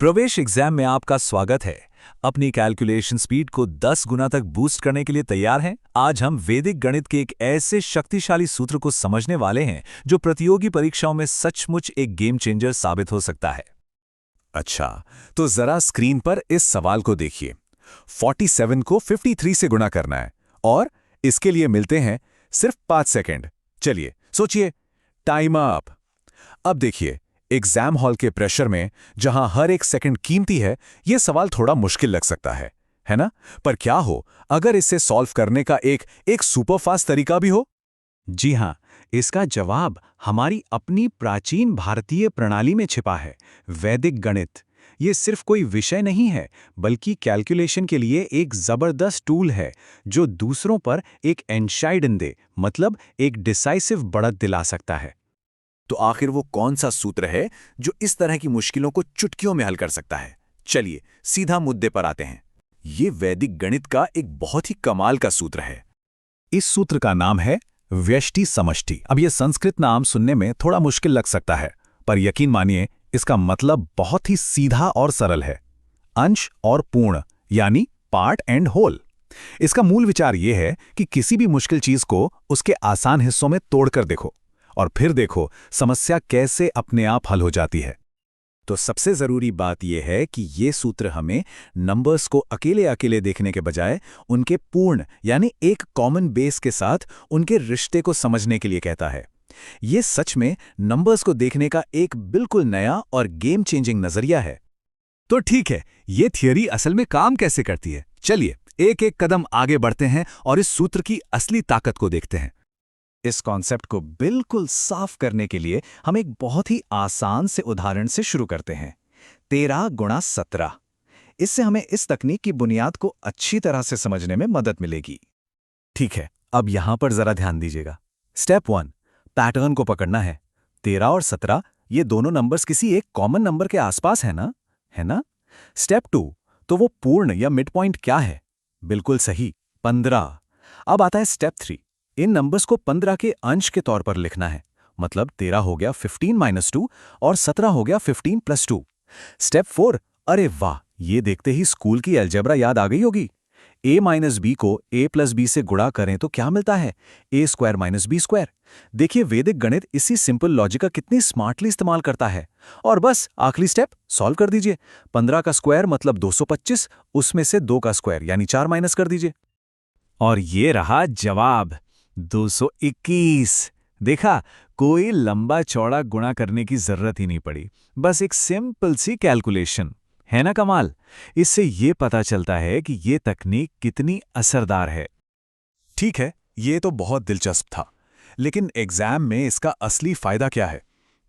प्रवेश एग्जाम में आपका स्वागत है। अपनी कैलकुलेशन स्पीड को 10 गुना तक बूस्ट करने के लिए तैयार हैं? आज हम वैदिक गणित के एक ऐसे शक्तिशाली सूत्र को समझने वाले हैं जो प्रतियोगी परीक्षाओं में सचमुच एक गेम चेंजर साबित हो सकता है। अच्छा, तो जरा स्क्रीन पर इस सवाल को देखिए। 47 को 53 से गुणा करना है और इसके लिए मिलते हैं सिर्फ 5 सेकंड। चलिए सोचिए, टाइम अप। अब देखिए, एग्जाम हॉल के प्रेशर में जहां हर एक सेकंड कीमती है, यह सवाल थोड़ा मुश्किल लग सकता है ना? पर क्या हो अगर इसे सॉल्व करने का एक सुपरफास्ट तरीका भी हो? जी हाँ, इसका जवाब हमारी अपनी प्राचीन भारतीय प्रणाली में छिपा है, वैदिक गणित। ये सिर्फ कोई विषय नहीं है, बल्कि कैलकुलेशन के लिए एक जबरदस्त टूल है जो दूसरों पर एक एनशाइडन मतलब एक डिसाइसिव बढ़त दिला सकता है। तो आखिर वो कौन सा सूत्र है जो इस तरह की मुश्किलों को चुटकियों में हल कर सकता है? चलिए सीधा मुद्दे पर आते हैं। ये वैदिक गणित का एक बहुत ही कमाल का सूत्र है। इस सूत्र का नाम है व्यष्टि समष्टि। अब यह संस्कृत नाम सुनने में थोड़ा मुश्किल लग सकता है, पर यकीन मानिए इसका मतलब बहुत ही सीधा और सरल है। अंश और पूर्ण, यानी पार्ट एंड होल। इसका मूल विचार यह है कि किसी भी मुश्किल चीज को उसके आसान हिस्सों में तोड़कर देखो और फिर देखो समस्या कैसे अपने आप हल हो जाती है। तो सबसे जरूरी बात यह है कि ये सूत्र हमें नंबर्स को अकेले अकेले देखने के बजाय उनके पूर्ण यानी एक कॉमन बेस के साथ उनके रिश्ते को समझने के लिए कहता है। ये सच में नंबर्स को देखने का एक बिल्कुल नया और गेम चेंजिंग नजरिया है। तो ठीक है, ये थियरी असल में काम कैसे करती है? चलिए एक एक कदम आगे बढ़ते हैं और इस सूत्र की असली ताकत को देखते हैं। इस कॉन्सेप्ट को बिल्कुल साफ करने के लिए हम एक बहुत ही आसान से उदाहरण से शुरू करते हैं। 13 गुणा 17। इससे हमें इस तकनीक की बुनियाद को अच्छी तरह से समझने में मदद मिलेगी। ठीक है, अब यहां पर जरा ध्यान दीजिएगा। स्टेप 1, पैटर्न को पकड़ना है। 13 और 17 ये दोनों नंबर्स किसी एक कॉमन नंबर के आसपास है ना? स्टेप 2, तो वो पूर्ण या मिड पॉइंट क्या है? बिल्कुल सही, 15। अब आता है स्टेप 3, इन नंबर्स को 15 के अंश के तौर पर लिखना है। मतलब 13 हो गया 15-2 और 17 हो गया 15+2। स्टेप 4, अरे वाह, ये देखते ही स्कूल की अलजेब्रा याद आ गई होगी। a माइनस बी को a प्लस बी से गुणा करें तो क्या मिलता है? a square minus B square. देखिए वैदिक गणित इसी सिंपल लॉजिक का कितनी स्मार्टली इस्तेमाल करता है। और बस आखिरी स्टेप सॉल्व कर दीजिए। 15 का स्क्वायर मतलब 225, उसमें से 2 का स्क्वायर यानी 4 माइनस कर दीजिए। और ये रहा जवाब, 221। देखा, कोई लंबा चौड़ा गुणा करने की जरूरत ही नहीं पड़ी, बस एक सिंपल सी कैलकुलेशन। है ना कमाल? इससे ये पता चलता है कि ये तकनीक कितनी असरदार है। ठीक है, ये तो बहुत दिलचस्प था, लेकिन एग्जाम में इसका असली फायदा क्या है?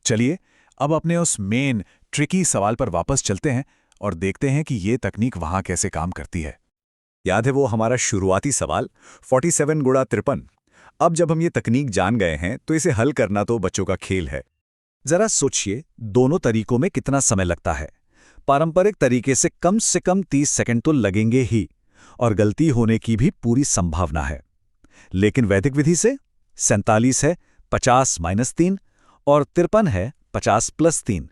चलिए अब अपने उस मेन ट्रिकी सवाल पर वापस चलते हैं और देखते हैं कि ये तकनीक वहां कैसे काम करती है। याद है वो हमारा शुरुआती सवाल 47 गुणा 53? अब जब हम ये तकनीक जान गए हैं तो इसे हल करना तो बच्चों का खेल है। जरा सोचिए, दोनों तरीकों में कितना समय लगता है। पारंपरिक तरीके से कम 30 सेकंड तो लगेंगे ही, और गलती होने की भी पूरी संभावना है। लेकिन वैदिक विधि से 47 है 50-3 और 53 है 50+3।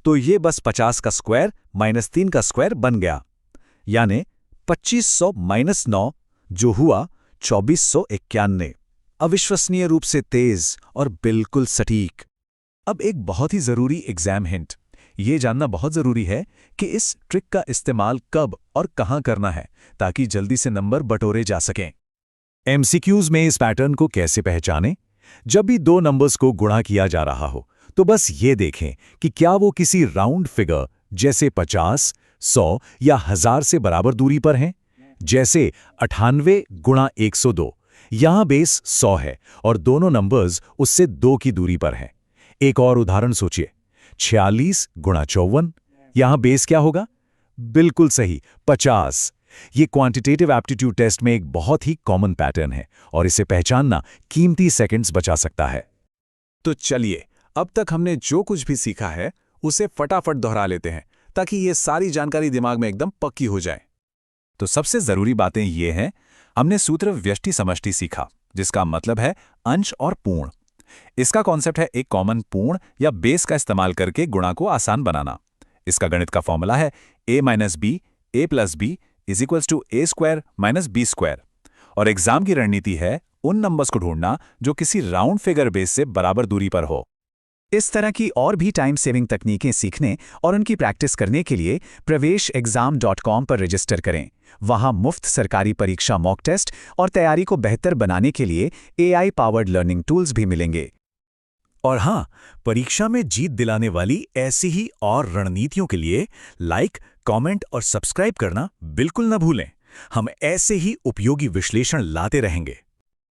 तो ये बस 50 का स्क्वायर माइनस 3 का स्क्वायर बन गया, यानी 2500-9, जो हुआ 2491। अविश्वसनीय रूप से तेज और बिल्कुल सटीक। अब एक बहुत ही जरूरी एग्जाम हिंट, ये जानना बहुत जरूरी है कि इस ट्रिक का इस्तेमाल कब और कहां करना है ताकि जल्दी से नंबर बटोरे जा सकें। एमसीक्यूज में इस पैटर्न को कैसे पहचानें? जब भी दो नंबर्स को गुणा किया जा रहा हो तो बस ये देखें कि क्या वो किसी राउंड फिगर जैसे 50, 100 या 1000 से बराबर दूरी पर हैं। जैसे 98 गुणा 102, यहां बेस 100 है और दोनों नंबर्स उससे 2 की दूरी पर हैं। एक और उदाहरण सोचिए, 46 गुणा 54, यहां बेस क्या होगा? बिल्कुल सही, 50। ये क्वांटिटेटिव एप्टीट्यूड टेस्ट में एक बहुत ही कॉमन पैटर्न है और इसे पहचानना कीमती सेकंड्स बचा सकता है। तो चलिए, अब तक हमने जो कुछ भी सीखा है उसे फटाफट दोहरा लेते हैं ताकि ये सारी जानकारी दिमाग में एकदम पक्की हो जाए। तो सबसे जरूरी बातें ये हैं, हमने सूत्र व्यष्टि समष्टि सीखा, जिसका मतलब है अंश और पूर्ण। इसका कॉन्सेप्ट है एक कॉमन पूर्ण या बेस का इस्तेमाल करके गुणा को आसान बनाना। इसका गणित का फॉर्मूला है a minus B A plus B is equals to A square minus B square. और एग्जाम की रणनीति है उन नंबर्स को ढूंढना जो किसी राउंड फिगर बेस से बराबर दूरी पर हो। इस तरह की और भी टाइम सेविंग तकनीकें सीखने और उनकी प्रैक्टिस करने के लिए pravesh.exam.com पर रजिस्टर करें। वहां मुफ्त सरकारी परीक्षा मॉक टेस्ट और तैयारी को बेहतर बनाने के लिए AI पावर्ड लर्निंग टूल्स भी मिलेंगे। और हाँ, परीक्षा में जीत दिलाने वाली ऐसी ही और रणनीतियों के लिए लाइक, कमेंट और सब्सक्राइब करना बिल्कुल न भूलें। हम ऐसे ही उपयोगी विश्लेषण लाते रहेंगे।